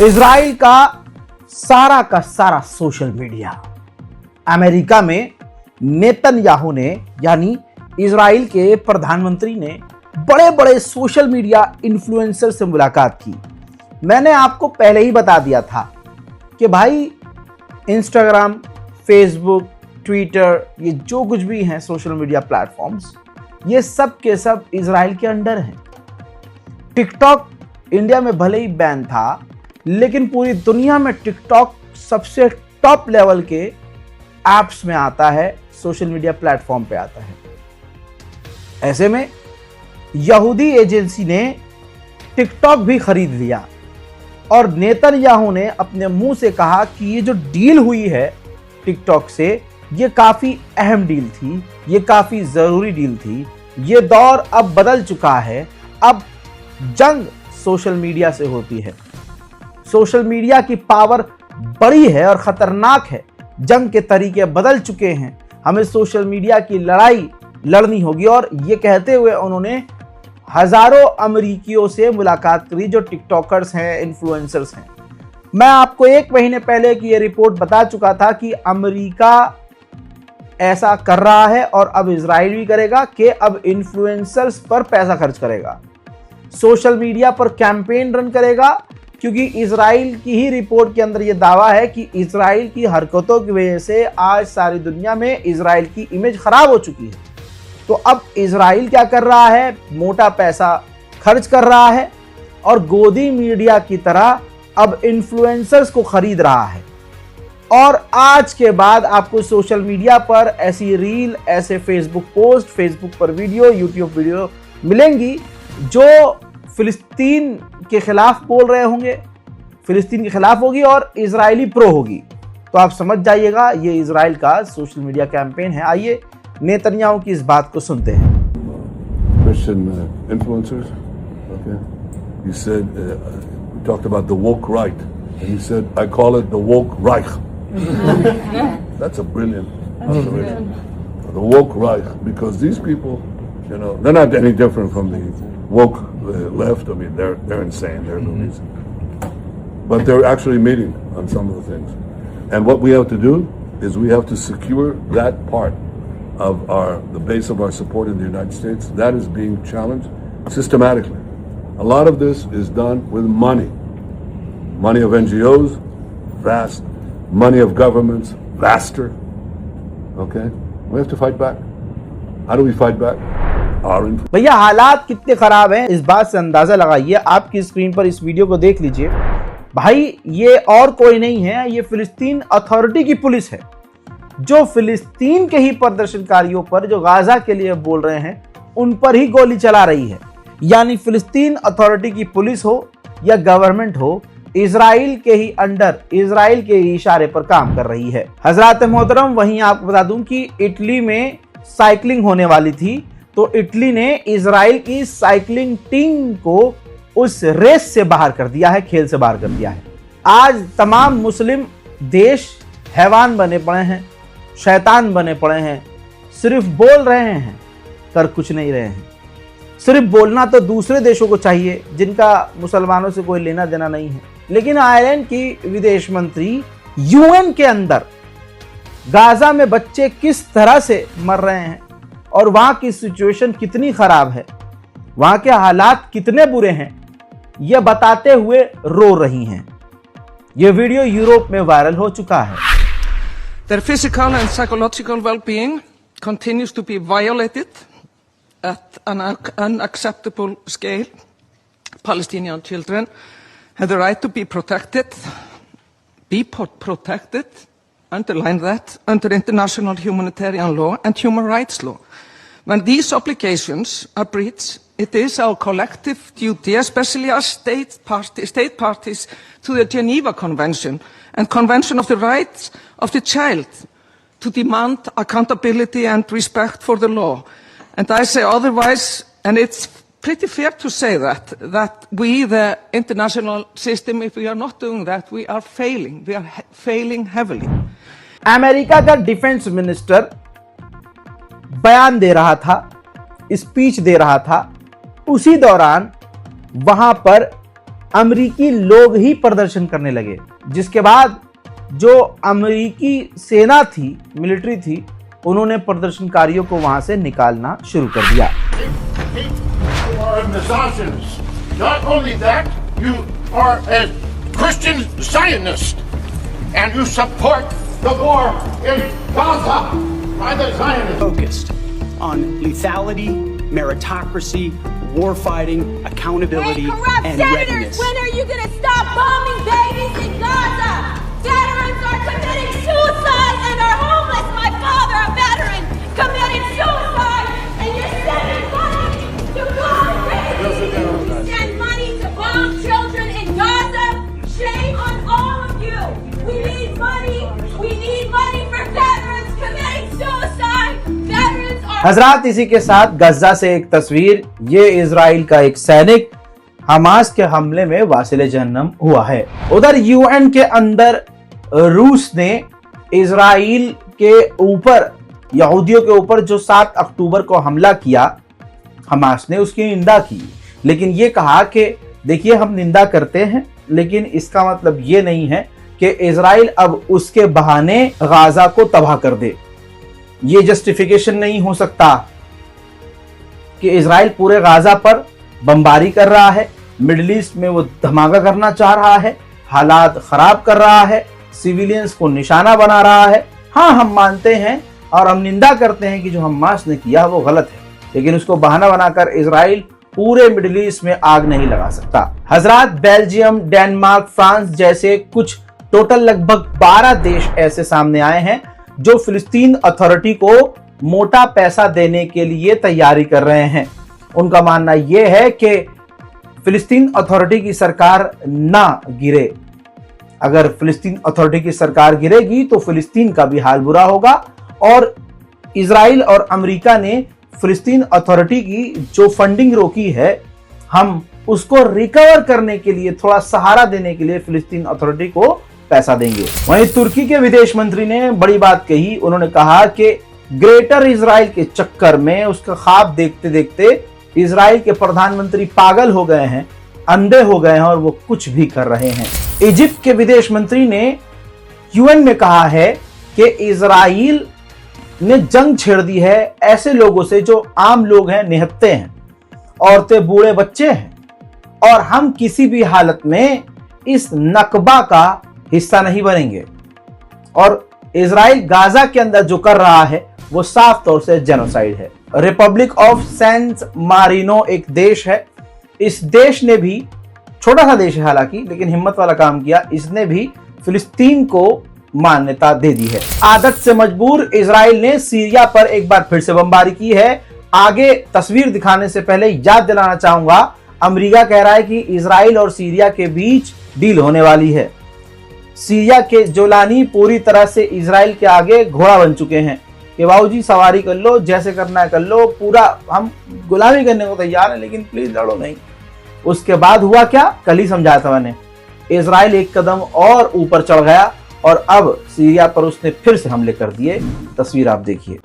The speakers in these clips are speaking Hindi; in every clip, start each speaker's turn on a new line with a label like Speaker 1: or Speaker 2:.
Speaker 1: इजराइल का सारा सोशल मीडिया। अमेरिका में नेतन्याहू ने यानी इजराइल के प्रधानमंत्री ने बड़े बड़े सोशल मीडिया इन्फ्लुएंसर से मुलाकात की। मैंने आपको पहले ही बता दिया था कि भाई इंस्टाग्राम, फेसबुक, ट्विटर, ये जो कुछ भी हैं सोशल मीडिया प्लेटफॉर्म्स, ये सब के सब इजराइल के अंडर हैं। टिकटॉक इंडिया में भले ही बैन था, लेकिन पूरी दुनिया में टिकटॉक सबसे टॉप लेवल के ऐप्स में आता है, सोशल मीडिया प्लेटफॉर्म पे आता है। ऐसे में यहूदी एजेंसी ने टिकटॉक भी खरीद लिया और नेतन्याहू ने अपने मुंह से कहा कि ये जो डील हुई है टिकटॉक से, ये काफी अहम डील थी, ये काफी जरूरी डील थी। ये दौर अब बदल चुका है, अब जंग सोशल मीडिया से होती है। सोशल मीडिया की पावर बड़ी है और खतरनाक है। जंग के तरीके बदल चुके हैं, हमें सोशल मीडिया की लड़ाई लड़नी होगी। और ये कहते हुए उन्होंने हजारों अमेरिकियों से मुलाकात करी जो टिकटॉकर्स हैं, इन्फ्लुएंसर्स हैं। मैं आपको 1 महीने पहले की ये रिपोर्ट बता चुका था कि अमेरिका ऐसा कर रहा है और अब इजराइल भी करेगा कि अब इन्फ्लुएंसर्स पर पैसा खर्च करेगा, सोशल मीडिया पर कैंपेन रन करेगा। क्योंकि इजराइल की ही रिपोर्ट के अंदर यह दावा है कि इजराइल की हरकतों की वजह से आज सारी दुनिया में इजराइल की इमेज खराब हो चुकी है। तो अब इजराइल क्या कर रहा है, मोटा पैसा खर्च कर रहा है और गोदी मीडिया की तरह अब इन्फ्लुएंसर्स को खरीद रहा है। और आज के बाद आपको सोशल मीडिया पर ऐसी रील, ऐसे फेसबुक पोस्ट, फेसबुक पर वीडियो, यूट्यूब वीडियो मिलेंगी जो फिलिस्तीन के खिलाफ बोल रहे होंगे, फिलिस्तीन के खिलाफ होगी और इजरायली प्रो होगी। तो आप समझ जाइएगा ये इजराइल का सोशल मीडिया कैंपेन है। आइए नेतन्याहू की इस बात को सुनते हैं।
Speaker 2: Christian influencers, okay. You said we talked about the woke right, and you said I call it the woke Reich. That's a brilliant observation. The woke Reich, because these people, you know, they're not any different from the woke left. I mean, they're insane. They're loonies, but they're actually meeting on some of the things. And what we have to do is we have to secure that part of the base of our support in the United States. That is being challenged systematically. A lot of this is done with money of NGOs, vast, money of governments, vaster. Okay, we have to fight back. How do we fight back?
Speaker 1: भैया हालात कितने खराब हैं इस बात से अंदाजा लगाइए। आपकी स्क्रीन पर इस वीडियो को देख लीजिए। भाई ये और कोई नहीं है, ये फिलिस्तीन अथॉरिटी की पुलिस है जो फिलिस्तीन के ही प्रदर्शनकारियों पर, जो गाजा के लिए बोल रहे हैं, उन पर ही गोली चला रही है। यानी फिलिस्तीन अथॉरिटी की पुलिस हो या गवर्नमेंट हो, इजराइल के ही अंडर, इजराइल के ही इशारे पर काम कर रही है। हजरात मोहतरम, वहीं आपको बता दूं कि इटली में साइकिलिंग होने वाली थी, तो इटली ने इजराइल की साइकिलिंग टीम को उस रेस से बाहर कर दिया है, खेल से बाहर कर दिया है। आज तमाम मुस्लिम देश हैवान बने पड़े हैं, शैतान बने पड़े हैं, सिर्फ बोल रहे हैं, कर कुछ नहीं रहे हैं। सिर्फ बोलना तो दूसरे देशों को चाहिए जिनका मुसलमानों से कोई लेना देना नहीं है। लेकिन आयरलैंड की विदेश मंत्री यूएन के अंदर गाजा में बच्चे किस तरह से मर रहे हैं और वहां की सिचुएशन कितनी खराब है, वहां के हालात कितने बुरे हैं, यह बताते हुए रो रही हैं। यह वीडियो यूरोप में वायरल हो चुका है।
Speaker 3: Their physical and psychological well-being continues to be violated at an unacceptable scale. Palestinian children have the right to be protected, underline that, under international humanitarian law and human rights law. When these obligations are breached, it is our collective duty, especially as state parties to the Geneva Convention and Convention of the Rights of the Child, to demand accountability and respect for the law. And I say otherwise, and it's pretty fair to say that we, the international system, if we are not doing that, we are failing. We are failing heavily.
Speaker 1: America का डिफेंस मिनिस्टर बयान दे रहा था, स्पीच दे रहा था, उसी दौरान वहां पर अमेरिकी लोग ही प्रदर्शन करने लगे, जिसके बाद जो अमेरिकी सेना थी, मिलिट्री थी, उन्होंने प्रदर्शनकारियों को वहां से निकालना शुरू कर दिया।
Speaker 4: You are a misogynist. Not only that, you are a Christian Zionist, and you support the war in Gaza by the Zionists.
Speaker 5: Focused on lethality, meritocracy, war fighting, accountability,
Speaker 6: Hey, corrupt
Speaker 5: and
Speaker 6: senators,
Speaker 5: readiness.
Speaker 6: when are you going to stop bombing babies in Gaza? Veterans are committing suicide and are homeless. My father, a veteran, committed suicide, and you're sending money to bomb babies. Send money to bomb children in Gaza. Shame on all of you. We need money. We need money for veterans committing suicide. Veterans are...
Speaker 1: हजरात, इसी के साथ गजा से एक तस्वीर, ये इजराइल का एक सैनिक हमास के हमले में वासिले जहन्नम हुआ है। उधर यूएन के अंदर रूस ने इजराइल के ऊपर, यहूदियों के ऊपर जो 7 अक्टूबर को हमला किया, हमास ने उसकी निंदा की, लेकिन ये कहा कि देखिए हम निंदा करते हैं, लेकिन इसका मतलब ये नहीं है कि इजराइल अब उसके बहाने गाजा को तबाह कर दे। ये जस्टिफिकेशन नहीं हो सकता कि इजराइल पूरे गाजा पर बमबारी कर रहा है, मिडिल ईस्ट में वो धमाका करना चाह रहा है, हालात खराब कर रहा है, सिविलियंस को निशाना बना रहा है। हाँ, हम मानते हैं और हम निंदा करते हैं कि जो हमास ने किया वो गलत है, लेकिन उसको बहाना बनाकर इजराइल पूरे मिडिल ईस्ट में आग नहीं लगा सकता। हजरात, बेल्जियम, डेनमार्क, फ्रांस जैसे कुछ टोटल लगभग 12 देश ऐसे सामने आए हैं जो फिलिस्तीन अथॉरिटी को मोटा पैसा देने के लिए तैयारी कर रहे हैं। उनका मानना यह है कि फिलिस्तीन अथॉरिटी की सरकार ना गिरे। अगर फिलिस्तीन अथॉरिटी की सरकार गिरेगी तो फिलिस्तीन का भी हाल बुरा होगा, और इजराइल और अमेरिका ने फिलिस्तीन अथॉरिटी की जो फंडिंग रोकी है, हम उसको रिकवर करने के लिए, थोड़ा सहारा देने के लिए फिलिस्तीन अथॉरिटी को पैसा देंगे। वहीं तुर्की के विदेश मंत्री ने बड़ी बात कही। उन्होंने कहा कि ग्रेटर इजराइल के चक्कर में, उसका ख्वाब देखते देखते इजराइल के प्रधानमंत्री पागल हो गए हैं, अंधे हो गए हैं और वो कुछ भी कर रहे हैं। इजिप्ट के विदेश मंत्री ने यूएन में कहा है कि इजराइल ने जंग छेड़ दी है ऐसे लोगों से जो आम लोग हैं, निहत्ते हैं, औरतें, बूढ़े, बच्चे हैं, और हम किसी भी हालत में इस नकबा का हिस्सा नहीं बनेंगे। और इजराइल गाजा के अंदर जो कर रहा है वो साफ तौर से जेनोसाइड है। रिपब्लिक ऑफ सैन मारिनो एक देश है। इस देश ने भी, छोटा सा देश है हालांकि, लेकिन हिम्मत वाला काम किया। इसने भी फिलिस्तीन को मान्यता दे दी है। आदत से मजबूर इजराइल ने सीरिया पर एक बार फिर से बमबारी की है। आगे तस्वीर दिखाने से पहले याद दिलाना चाहूंगा, अमेरिका कह रहा है कि इजराइल और सीरिया के बीच डील होने वाली है। सीरिया के जोलानी पूरी तरह से इजराइल के आगे घोड़ा बन चुके हैं कि बाबूजी सवारी कर लो, जैसे करना है कर लो, पूरा हम गुलामी करने को तैयार हैं, लेकिन प्लीज लड़ो नहीं। उसके बाद हुआ क्या, कल ही समझाया था मैंने, इजराइल एक कदम और ऊपर चढ़ गया और अब सीरिया पर उसने फिर से हमले कर दिए। तस्वीर आप देखिए।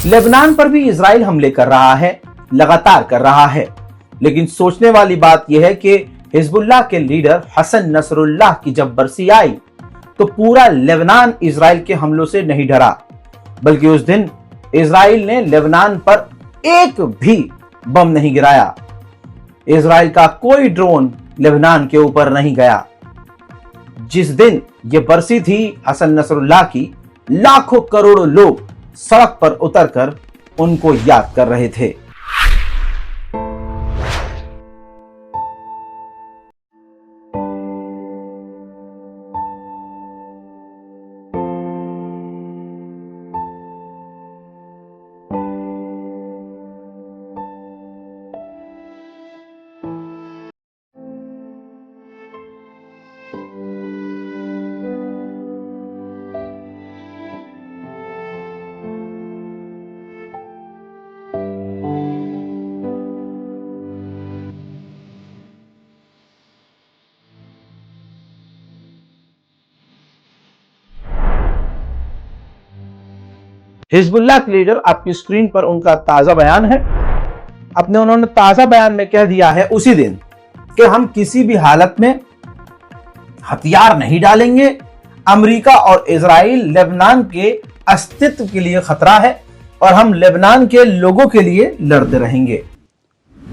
Speaker 1: लेबनान पर भी इजराइल हमले कर रहा है, लगातार कर रहा है, लेकिन सोचने वाली बात यह है कि हिजबुल्लाह के लीडर हसन नसरुल्लाह की जब बरसी आई तो पूरा लेबनान इजराइल के हमलों से नहीं डरा, बल्कि उस दिन इजराइल ने लेबनान पर एक भी बम नहीं गिराया। इजराइल का कोई ड्रोन लेबनान के ऊपर नहीं गया। जिस दिन ये बरसी थी हसन नसरुल्लाह की, लाखों करोड़ों लोग सड़क पर उतरकर उनको याद कर रहे थे। हिजबुल्लाह के लीडर, आपकी स्क्रीन पर उनका ताजा बयान है। उन्होंने ताजा बयान में कह दिया है उसी दिन कि हम किसी भी हालत में हथियार नहीं डालेंगे। अमेरिका और इजराइल लेबनान के अस्तित्व के लिए खतरा है और हम लेबनान के लोगों के लिए लड़ते रहेंगे।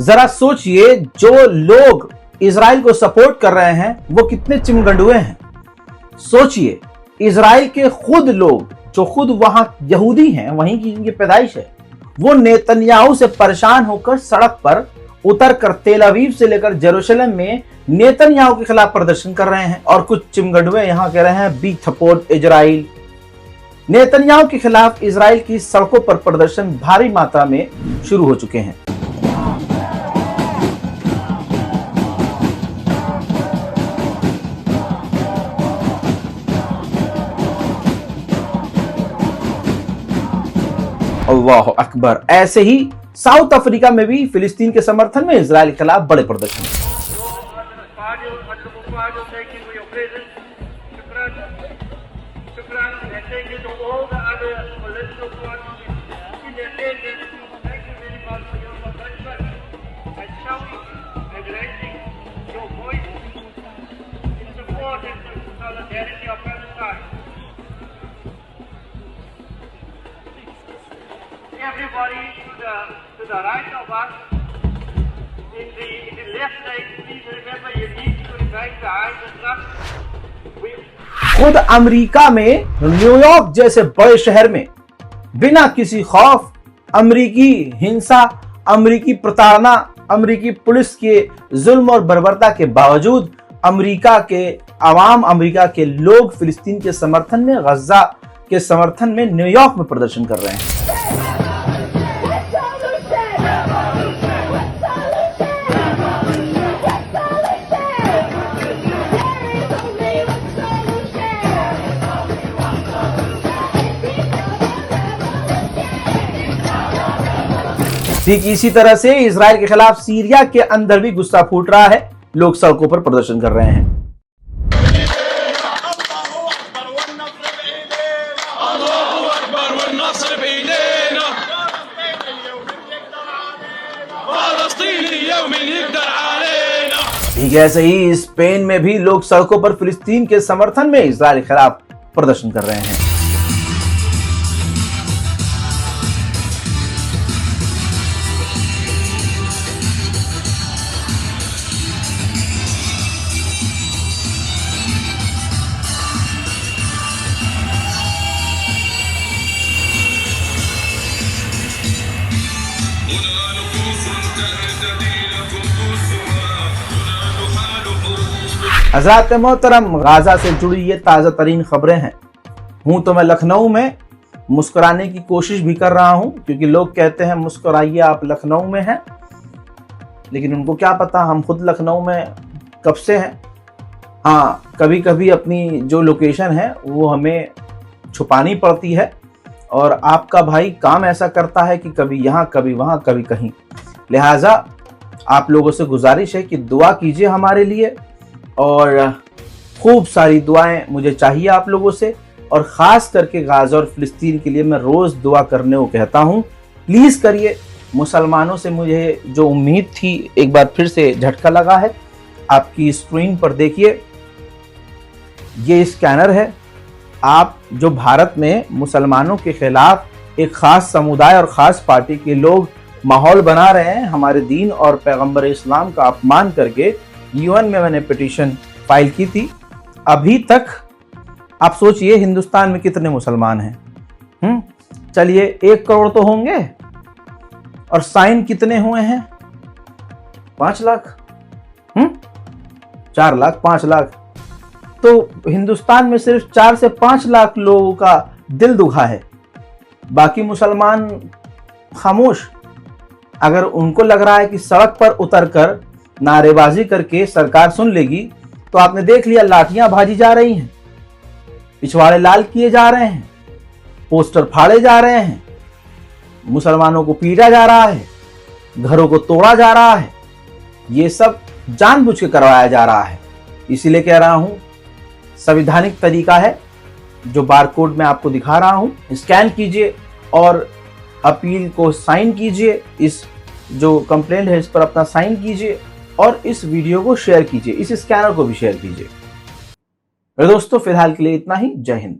Speaker 1: जरा सोचिए, जो लोग इजराइल को सपोर्ट कर रहे हैं वो कितने चिमगंडुए हैं। सोचिए, इजराइल के खुद लोग जो खुद वहां यहूदी हैं, वहीं की इनकी पैदाइश है, वो नेतन्याहू से परेशान होकर सड़क पर उतरकर तेल अवीव से लेकर जेरूशलेम में नेतन्याहू के खिलाफ प्रदर्शन कर रहे हैं। और कुछ चिमगंडुए यहां कह रहे हैं बी सपोर्ट इजराइल। नेतन्याहू के खिलाफ इजराइल की सड़कों पर प्रदर्शन भारी मात्रा में शुरू हो चुके हैं। अल्लाह अकबर। ऐसे ही साउथ अफ्रीका में भी फिलिस्तीन के समर्थन में इजराइल के खिलाफ बड़े प्रदर्शन।
Speaker 7: Everybody to the right of us, in the left side, please remember you need to remain behind the truck.
Speaker 1: खुद अमेरिका में न्यूयॉर्क जैसे बड़े शहर में बिना किसी खौफ, अमेरिकी हिंसा, अमेरिकी प्रताड़ना, अमेरिकी पुलिस के जुल्म और बर्बरता के बावजूद अमेरिका के अवाम, अमेरिका के लोग फिलिस्तीन के समर्थन में, गजा के समर्थन में न्यूयॉर्क में प्रदर्शन कर रहे हैं। ठीक इसी तरह से इजराइल के खिलाफ सीरिया के अंदर भी गुस्सा फूट रहा है। लोग सड़कों पर प्रदर्शन कर रहे हैं। ठीक ऐसे ही स्पेन में भी लोग सड़कों पर फिलिस्तीन के समर्थन में इजराइल के खिलाफ प्रदर्शन कर रहे हैं। हज़रात मोहतरम, गाजा से जुड़ी ये ताज़ा तरीन खबरें हैं। हूँ तो मैं लखनऊ में, मुस्कुराने की कोशिश भी कर रहा हूँ क्योंकि लोग कहते हैं मुस्कुराइए, आप लखनऊ में हैं, लेकिन उनको क्या पता हम खुद लखनऊ में कब से हैं। हाँ, कभी कभी अपनी जो लोकेशन है वो हमें छुपानी पड़ती है और आपका भाई काम ऐसा करता है कि कभी यहाँ, कभी वहाँ, कभी कहीं। लिहाजा आप लोगों से गुजारिश है कि दुआ कीजिए हमारे लिए और खूब सारी दुआएं मुझे चाहिए आप लोगों से, और ख़ास करके गाज़ा और फ़िलिस्तीन के लिए मैं रोज़ दुआ करने को कहता हूँ। प्लीज़ करिए। मुसलमानों से मुझे जो उम्मीद थी एक बार फिर से झटका लगा है। आपकी स्क्रीन पर देखिए, ये स्कैनर है। आप जो भारत में मुसलमानों के खिलाफ एक ख़ास समुदाय और ख़ास पार्टी के लोग माहौल बना रहे हैं, हमारे दीन और पैगम्बर इस्लाम का अपमान करके, यूएन में मैंने पिटीशन फाइल की थी। अभी तक आप सोचिए हिंदुस्तान में कितने मुसलमान हैं। चलिए 1 करोड़ तो होंगे, और साइन कितने हुए हैं? 5 लाख। 4 लाख 5 लाख, तो हिंदुस्तान में सिर्फ 4 से 5 लाख लोगों का दिल दुखा है, बाकी मुसलमान खामोश। अगर उनको लग रहा है कि सड़क पर उतरकर नारेबाजी करके सरकार सुन लेगी, तो आपने देख लिया लाठियां भाजी जा रही हैं, पिछवाड़े लाल किए जा रहे हैं, पोस्टर फाड़े जा रहे हैं, मुसलमानों को पीटा जा रहा है, घरों को तोड़ा जा रहा है। ये सब जानबूझ के करवाया जा रहा है। इसीलिए कह रहा हूं, संवैधानिक तरीका है जो बारकोड में आपको दिखा रहा हूं, स्कैन कीजिए और अपील को साइन कीजिए। इस जो कंप्लेंट है इस पर अपना साइन कीजिए और इस वीडियो को शेयर कीजिए, इस स्कैनर को भी शेयर कीजिए। दोस्तों फिलहाल के लिए इतना ही। जय हिंद।